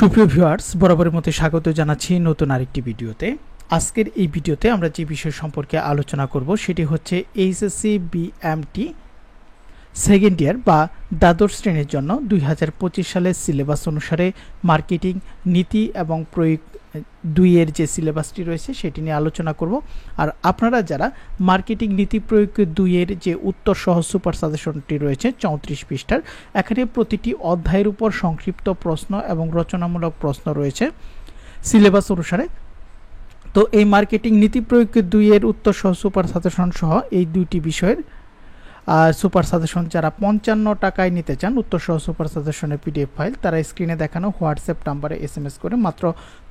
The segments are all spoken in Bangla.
সুপ্রিয় ভিউয়ার্স, বরাবরের মতো স্বাগত জানাচ্ছি নতুন আরেকটি ভিডিওতে। আজকের এই ভিডিওতে আমরা যে বিষয় সম্পর্কে আলোচনা করব সেটি হচ্ছে এইচএসসি বিএমটি সেকেন্ড ইয়ার বা দ্বাদশ শ্রেণীর জন্য 2025 সালের সিলেবাস অনুসারে মার্কেটিং নীতি এবং প্রয়োগ 2 এর যে সিলেবাসটি রয়েছে সেটি নিয়ে আলোচনা করব। আর আপনারা যারা মার্কেটিং নীতি প্রয়োগ 2 এর যে উত্তর সহ সুপার সাজেশনটি রয়েছে 34 পৃষ্ঠার, এখানে প্রতিটি অধ্যায়ের উপর সংক্ষিপ্ত প্রশ্ন এবং রচনামূলক প্রশ্ন রয়েছে সিলেবাস অনুসারে। তো এই মার্কেটিং নীতি প্রয়োগ 2 এর উত্তর সহ সুপার সাজেশন সহ এই দুইটি বিষয়ের সুপার সাজেশন যারা 55 টাকায় নিতে চান উত্তর সহ সুপার সাজেশনের পিডিএফ ফাইল, তারা স্ক্রিনে দেখানো হোয়াটসঅ্যাপ নাম্বারে SMS করে মাত্র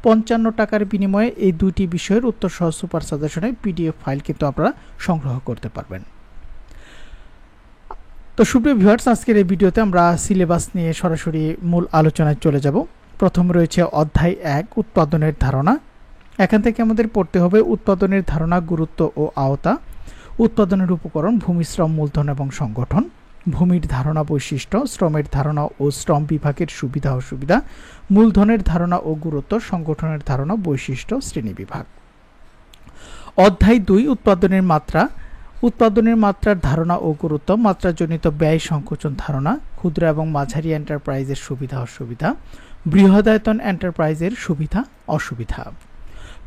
55 টাকার বিনিময়ে এই দুইটি বিষয়ের উত্তর সহ সুপার সাজেশনের পিডিএফ ফাইল কিন্তু আপনারা সংগ্রহ করতে পারবেন। তো সুপ্রিয় ভিউয়ার্স, আজকের এই ভিডিওতে আমরা সিলেবাস নিয়ে সরাসরি মূল আলোচনায় চলে যাব। প্রথম রয়েছে অধ্যায় 1 উৎপাদনের ধারণা। এখান থেকে আমাদের পড়তে হবে উৎপাদনের ধারণা, গুরুত্ব ও আওতা, উৎপাদনের উপকরণ, ভূমি, শ্রম, মূলধন এবং সংগঠন, ভূমির ধারণা, বৈশিষ্ট্য, শ্রমের ধারণা ও শ্রম বিভাগের সুবিধা অসুবিধা, মূলধনের ধারণা ও গুরুত্ব, সংগঠনের ধারণা, বৈশিষ্ট্য, শ্রেণী বিভাগ। অধ্যায় 2 উৎপাদনের মাত্রা। উৎপাদনের মাত্রার ধারণা ও গুরুত্ব, মাত্রাজনিত ব্যয় সংকোচন ধারণা, ক্ষুদ্র এবং মাঝারি এন্টারপ্রাইজের সুবিধা অসুবিধা, বৃহদায়তন এন্টারপ্রাইজের সুবিধা অসুবিধা।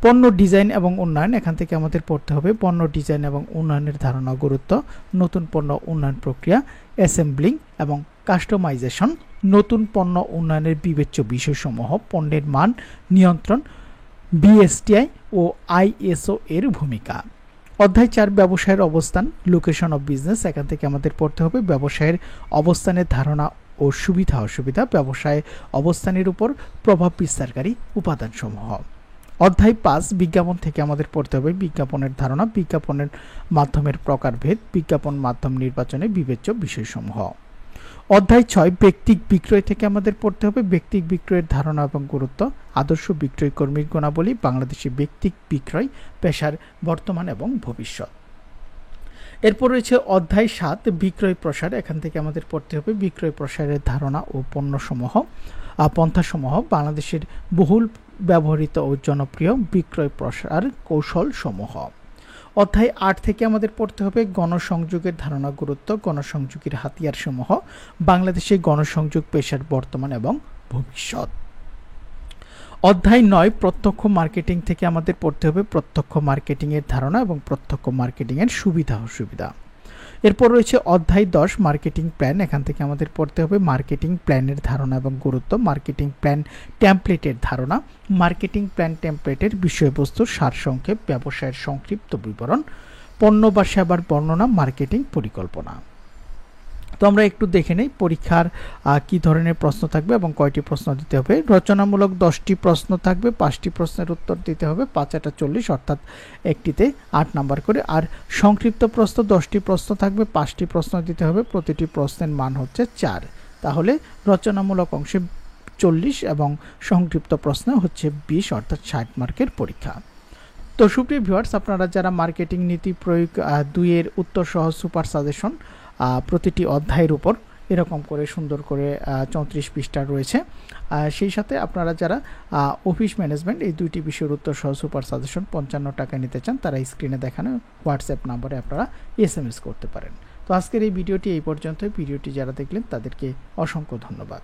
পণ্য ডিজাইন এবং উন্নয়ন। এখান থেকে আমাদের পড়তে হবে পণ্য ডিজাইন এবং উন্নয়নের ধারণা, গুরুত্ব, নতুন পণ্য উন্নয়ন প্রক্রিয়া, অ্যাসেম্বলিং এবং কাস্টমাইজেশন, নতুন পণ্য উন্নয়নের বিবেচ্য বিষয়সমূহ, পণ্যের মান নিয়ন্ত্রণ, বিএসটিআই ও আইএসও এর ভূমিকা। অধ্যায় 4 ব্যবসায়ের অবস্থান, লোকেশন অফ বিজনেস। এখান থেকে আমাদের পড়তে হবে ব্যবসায়ের অবস্থানের ধারণা ও সুবিধা অসুবিধা, ব্যবসায় অবস্থানের উপর প্রভাব বিস্তারকারী উপাদানসমূহ। অধ্যায় 5 বিজ্ঞাপন থেকে আমাদের পড়তে হবে বিজ্ঞাপনের ধারণা, বিজ্ঞাপনের মাধ্যমের প্রকারভেদ, বিজ্ঞাপন মাধ্যম নির্বাচনে বিবেচ্য বিষয়সমূহ। অধ্যায় 6 ব্যক্তিক বিক্রয় থেকে আমাদের পড়তে হবে ব্যক্তিক বিক্রয়ের ধারণা এবং গুরুত্ব, আদর্শ বিক্রয় কর্মীর গুণাবলী, বাংলাদেশে ব্যক্তিক বিক্রয় পেশার বর্তমান এবং ভবিষ্যৎ। এরপর রয়েছে অধ্যায় 7 বিক্রয় প্রসার। এখান থেকে আমাদের পড়তে হবে বিক্রয় প্রসারের ধারণা ও পন্থাসমূহ, বাংলাদেশের বহুল ব্যবহৃত ও জনপ্রিয় বিক্রয় প্রসার কৌশল সমূহ। অধ্যায় 8 থেকে আমাদের পড়তে হবে গণসংযোগের ধারণা, গুরুত্ব, গণসংযোগের হাতিয়ার সমূহ, বাংলাদেশে গণসংযোগ পেশার বর্তমান এবং ভবিষ্যৎ। অধ্যায় 9 প্রত্যক্ষ মার্কেটিং থেকে আমাদের পড়তে হবে প্রত্যক্ষ মার্কেটিং এর ধারণা এবং প্রত্যক্ষ মার্কেটিং এর সুবিধা অসুবিধা। এরপর রয়েছে অধ্যায় 10 মার্কেটিং প্ল্যান। এখান থেকে আমাদের পড়তে হবে মার্কেটিং প্ল্যানের ধারণা এবং গুরুত্ব, মার্কেটিং প্ল্যান টেমপ্লেটের ধারণা, মার্কেটিং প্ল্যান টেমপ্লেটের বিষয়বস্তুর সারসংক্ষেপ, ব্যবসায়ের সংক্ষিপ্ত বিবরণ, পণ্য বা সেবার বর্ণনা, মার্কেটিং পরিকল্পনা। তো আমরা একটু দেখে নেই পরীক্ষার কি ধরনের প্রশ্ন থাকবে এবং কয়টি প্রশ্ন দিতে হবে। রচনামূলক 10টি প্রশ্ন থাকবে, 5টি প্রশ্নের উত্তর দিতে হবে, 5 × 40 অর্থাৎ একটিতে 8 নাম্বার করে। আর সংক্ষিপ্ত প্রশ্ন 10টি প্রশ্ন থাকবে, 5টি প্রশ্ন দিতে হবে, প্রতিটি প্রশ্নের মান হচ্ছে 4। তাহলে রচনামূলক অংশে 40 এবং সংক্ষিপ্ত প্রশ্ন হচ্ছে 20 অর্থাৎ 60 মার্কের পরীক্ষা। তো সুপ্রিয় ভিউয়ার্স, আপনারা যারা মার্কেটিং নীতি প্রয়োগ 2 এর উত্তর সহ সুপার সাজেশন প্রতিটি অধ্যায়ের উপর এরকম করে সুন্দর করে 34 পৃষ্ঠা রয়েছে, সেই সাথে আপনারা যারা অফিস ম্যানেজমেন্ট এই দুইটি বিষয়ের উত্তর সহ সুপার সাজেশন 55 টাকা নিতে চান, তারা স্ক্রিনে দেখানো হোয়াটসঅ্যাপ নাম্বারে আপনারা SMS করতে পারেন। তো আজকের এই ভিডিওটি এই পর্যন্ত। ভিডিওটি যারা দেখলেন তাদেরকে অসংখ্য ধন্যবাদ।